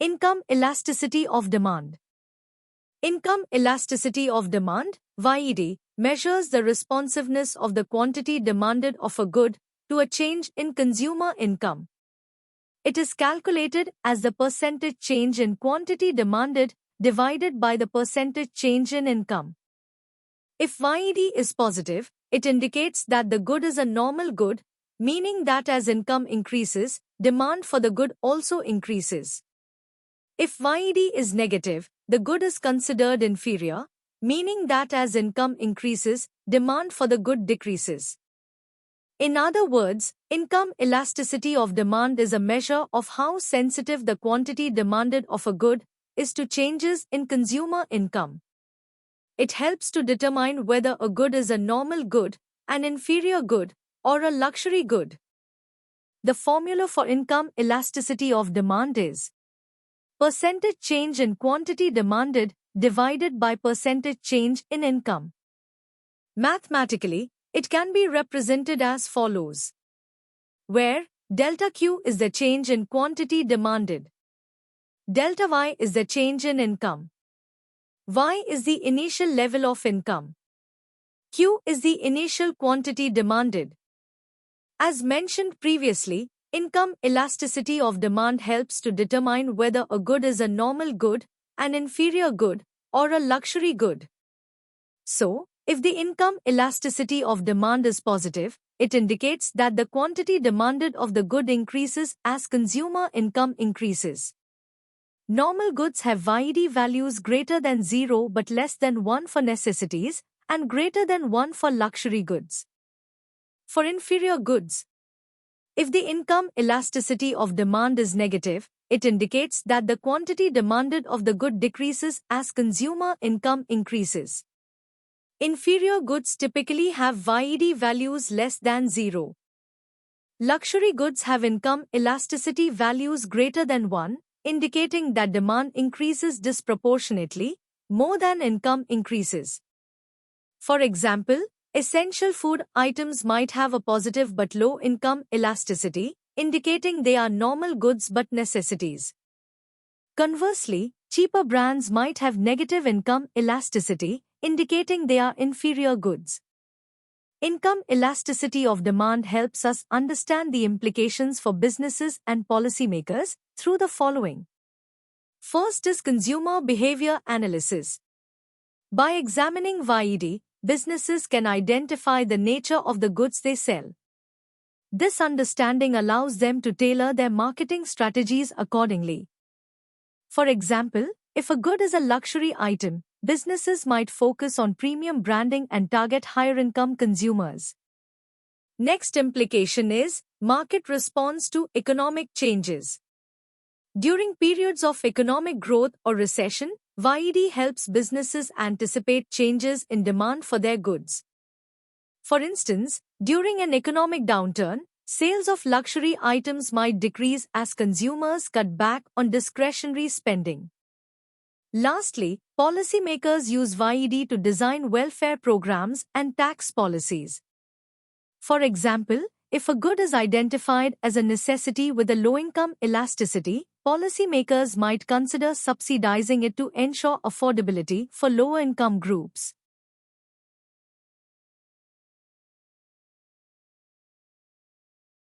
Income elasticity of demand. Income elasticity of demand, YED, measures the responsiveness of the quantity demanded of a good to a change in consumer income. It is calculated as the percentage change in quantity demanded divided by the percentage change in income. If YED is positive, it indicates that the good is a normal good, meaning that as income increases, demand for the good also increases. If YED is negative, the good is considered inferior, meaning that as income increases, demand for the good decreases. In other words, income elasticity of demand is a measure of how sensitive the quantity demanded of a good is to changes in consumer income. It helps to determine whether a good is a normal good, an inferior good, or a luxury good. The formula for income elasticity of demand is percentage change in quantity demanded divided by percentage change in income. Mathematically, it can be represented as follows, where delta Q is the change in quantity demanded. Delta Y is the change in income. Y is the initial level of income. Q is the initial quantity demanded. As mentioned previously, income elasticity of demand helps to determine whether a good is a normal good, an inferior good, or a luxury good. So, if the income elasticity of demand is positive, it indicates that the quantity demanded of the good increases as consumer income increases. Normal goods have YED values greater than 0 but less than 1 for necessities and greater than 1 for luxury goods. For inferior goods, if the income elasticity of demand is negative, it indicates that the quantity demanded of the good decreases as consumer income increases. Inferior goods typically have YED values less than 0. Luxury goods have income elasticity values greater than 1, indicating that demand increases disproportionately, more than income increases. For example, essential food items might have a positive but low income elasticity, indicating they are normal goods but necessities. Conversely, cheaper brands might have negative income elasticity, indicating they are inferior goods. Income elasticity of demand helps us understand the implications for businesses and policymakers through the following. First is consumer behavior analysis. By examining YED, businesses can identify the nature of the goods they sell. This understanding allows them to tailor their marketing strategies accordingly. For example, if a good is a luxury item, businesses might focus on premium branding and target higher-income consumers. Next implication is market response to economic changes. During periods of economic growth or recession, YED helps businesses anticipate changes in demand for their goods. For instance, during an economic downturn, sales of luxury items might decrease as consumers cut back on discretionary spending. Lastly, policymakers use YED to design welfare programs and tax policies. For example, if a good is identified as a necessity with a low-income elasticity, policymakers might consider subsidizing it to ensure affordability for lower-income groups.